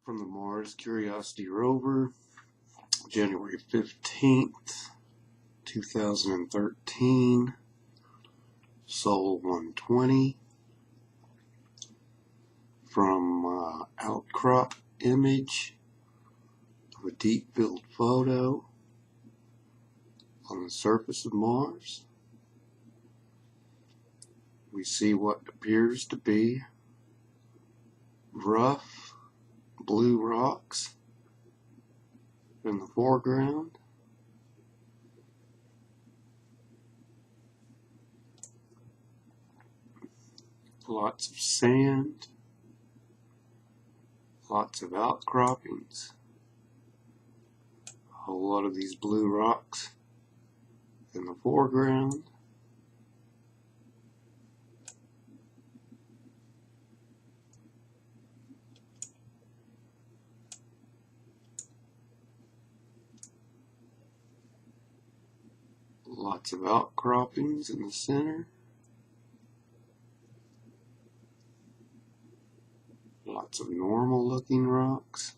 From the Mars Curiosity rover, January 15th, 2013, Sol 120. From outcrop image of a deep field photo on the surface of Mars. We see what appears to be rough blue rocks in the foreground. Lots of sand, lots of outcroppings, a whole lot of these blue rocks in the foreground. Lots of outcroppings in the center. Lots of normal looking rocks.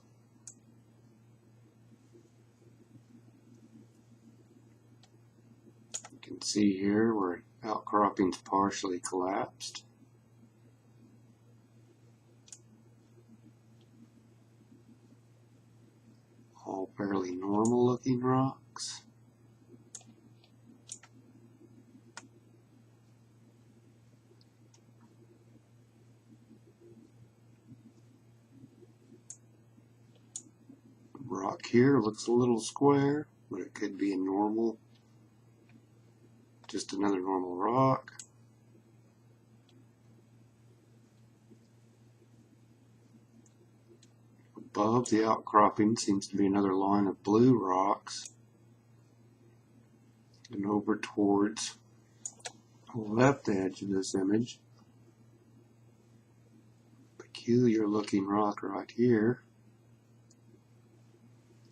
You can see here where outcroppings partially collapsed. All fairly normal looking rocks. Rock here looks a little square, but it could be a normal, just another normal rock. Above the outcropping seems to be another line of blue rocks. And over towards the left edge of this image, peculiar looking rock right here.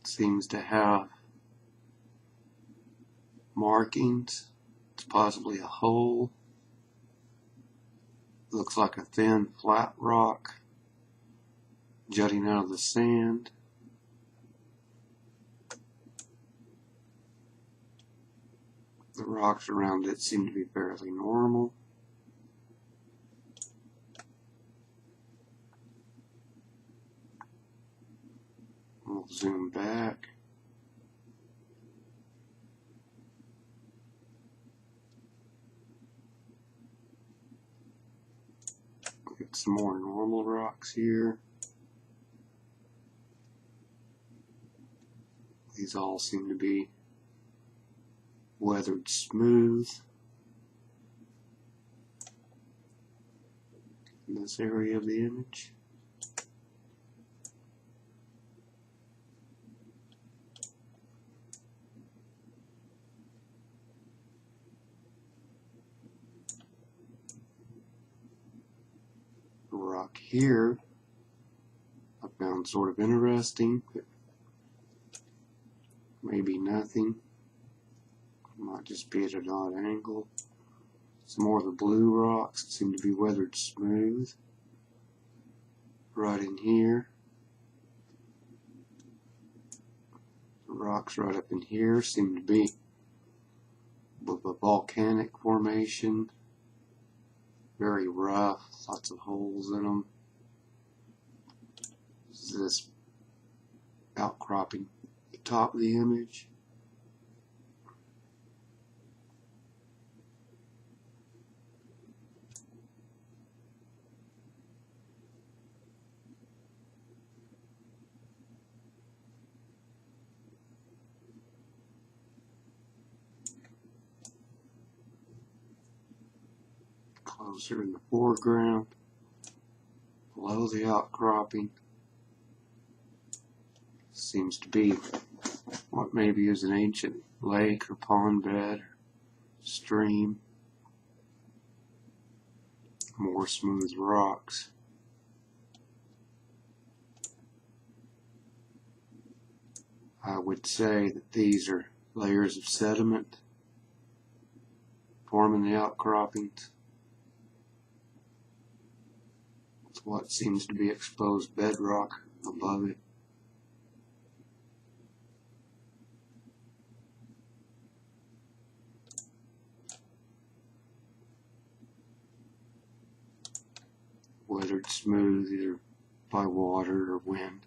Seems to have markings. It's possibly a hole. Looks like a thin flat rock jutting out of the sand. The rocks around it seem to be fairly normal. We'll zoom back. Get some more normal rocks here. These all seem to be weathered smooth in this area of the image. The rock here I found sort of interesting, but maybe nothing. Might just be at an odd angle. Some more of the blue rocks seem to be weathered smooth. Right in here. The rocks right up in here seem to be with a volcanic formation. Very rough, lots of holes in them. This is this outcropping at the top of the image. Closer in the foreground, below the outcropping, seems to be what maybe is an ancient lake or pond bed or stream. More smooth rocks. I would say that these are layers of sediment forming the outcroppings. It's what seems to be exposed bedrock above it. Weathered smooth either by water or wind.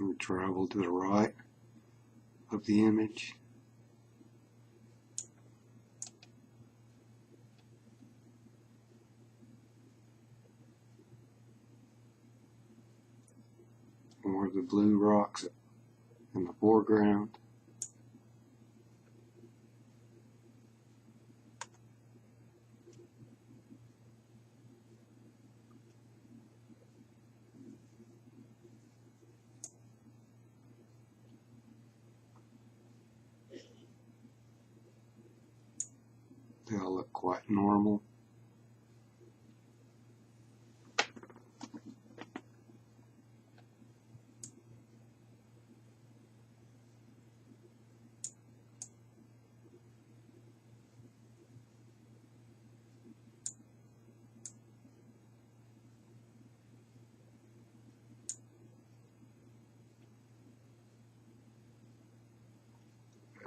We travel to the right of the image. More of the blue rocks in the foreground. They all look quite normal.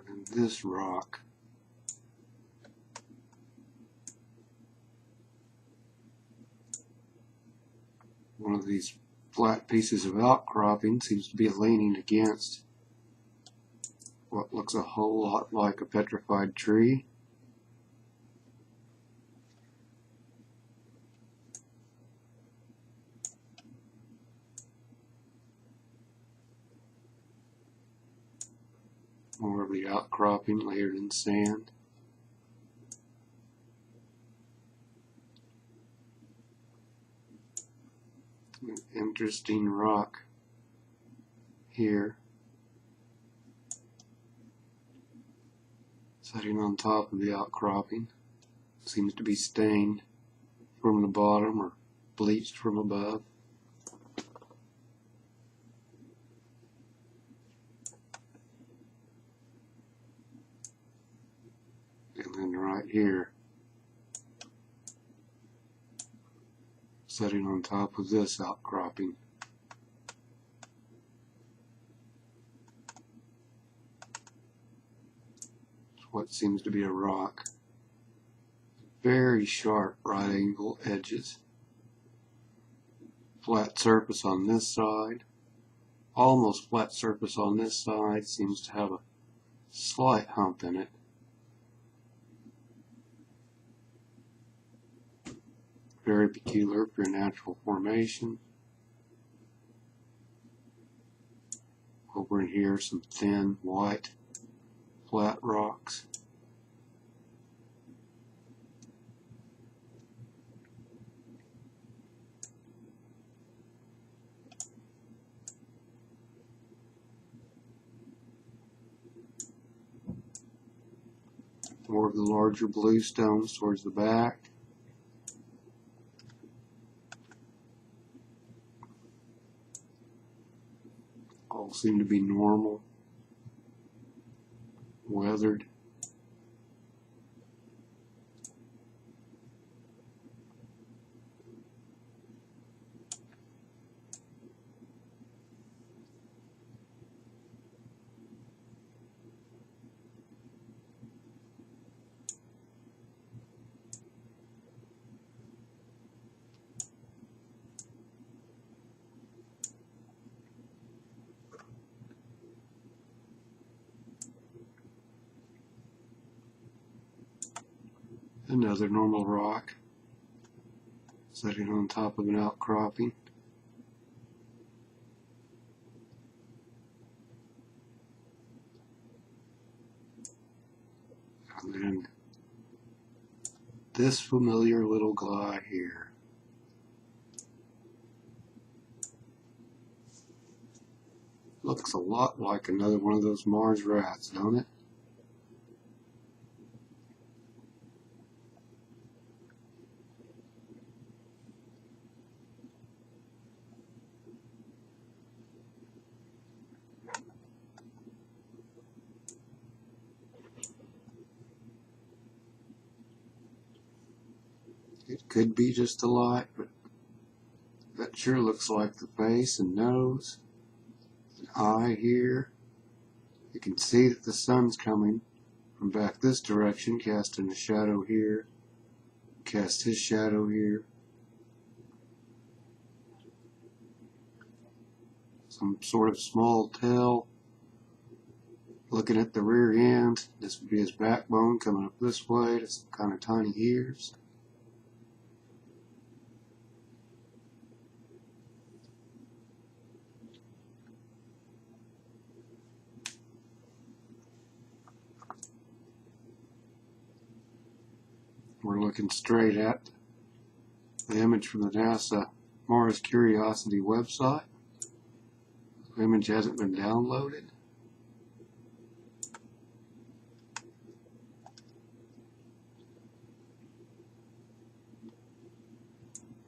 And this rock, one of these flat pieces of outcropping, seems to be leaning against what looks a whole lot like a petrified tree. More of the outcropping layered in sand. An interesting rock here, sitting on top of the outcropping. Seems to be stained from the bottom or bleached from above. And then right here, sitting on top of this outcropping. It's what seems to be a rock. Very sharp right angle edges. Flat surface on this side. Almost flat surface on this side. Seems to have a slight hump in it. Very peculiar for a natural formation. Over in here, some thin, white, flat rocks. More of the larger blue stones towards the back. All seem to be normal, weathered. Another normal rock sitting on top of an outcropping. And then this familiar little guy here. Looks a lot like another one of those Mars rats, don't it? It could be just a light, but that sure looks like the face and nose, an eye here. You can see that the sun's coming from back this direction, casting a shadow here, cast his shadow here. Some sort of small tail. Looking at the rear end, this would be his backbone coming up this way to some kind of tiny ears. We're looking straight at the image from the NASA Mars Curiosity website. The image hasn't been downloaded.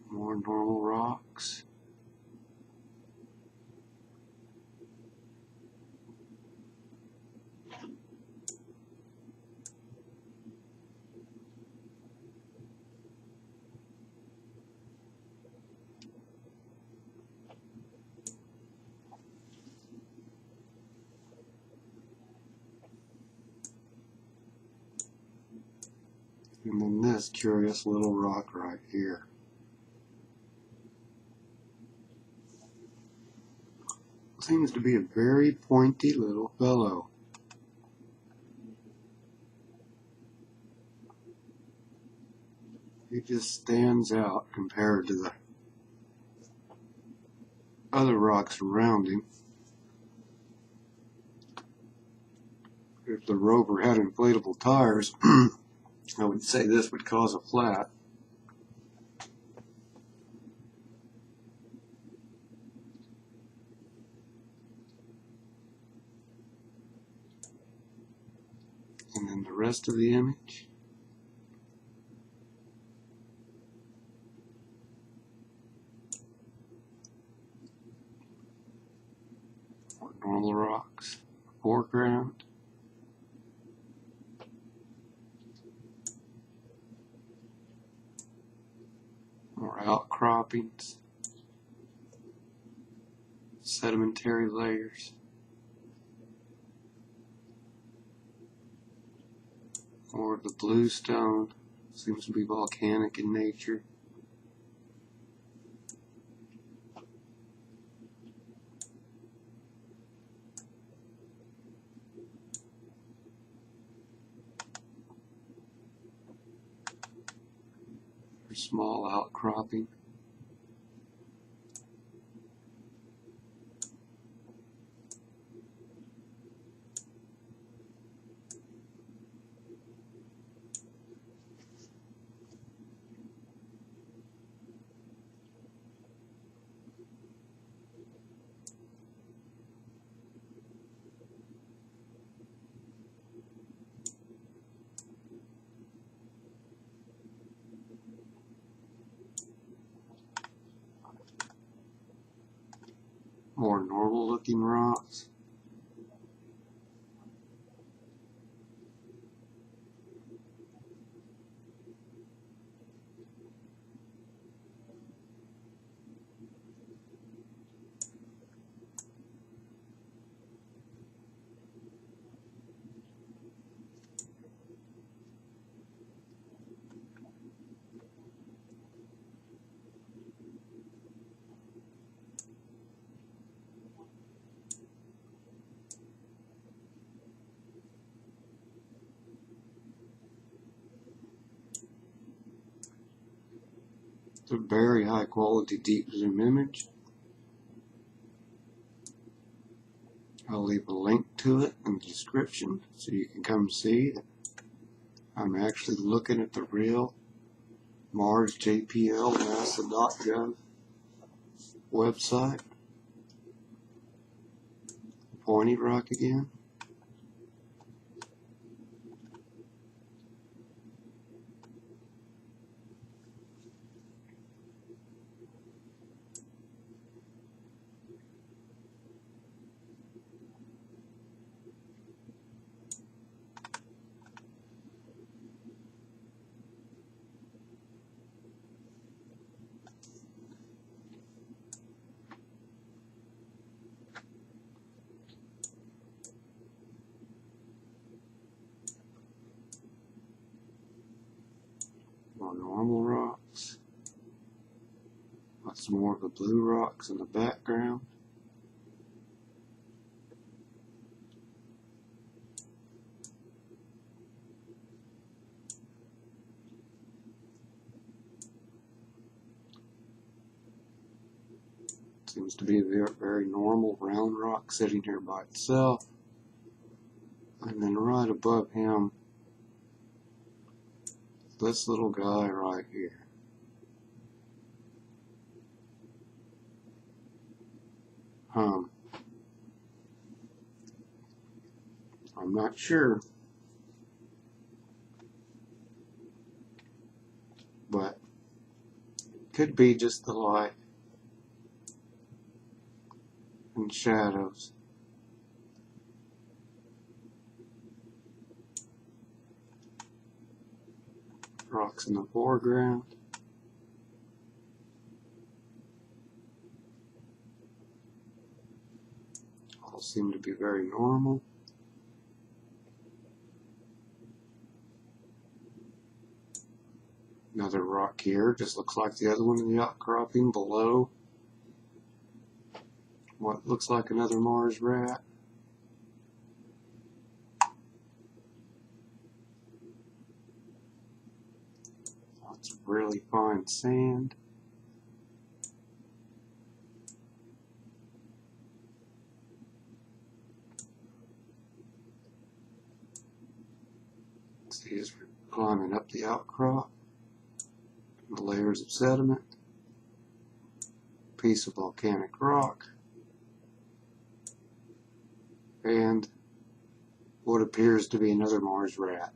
More normal rocks. And then this curious little rock right here. Seems to be a very pointy little fellow. He just stands out compared to the other rocks around him. If the rover had inflatable tires, I would say this would cause a flat. And then the rest of the image. More normal rocks. Foreground. More outcroppings. Sedimentary layers. More of the bluestone. Seems to be volcanic in nature. A small outcropping. More normal looking rocks. It's a very high quality deep zoom image. I'll leave a link to it in the description so you can come see that I'm actually looking at the real Mars JPL NASA.gov website. Pointy rock again. normal rocks. Lots more of the blue rocks in the background. Seems to be a very normal round rock sitting here by itself. And then right above him, this little guy right here. I'm not sure, but could be just the light and shadows. Rocks in the foreground. All seem to be very normal. Another rock here, just looks like the other one in the outcropping below. What looks like another Mars rat. Lots of really fine sand. See as we're climbing up the outcrop. The layers of sediment. Piece of volcanic rock. And what appears to be another Mars rat.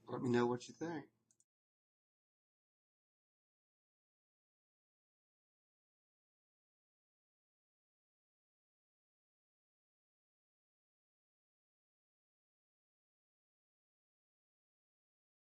Let me know what you think.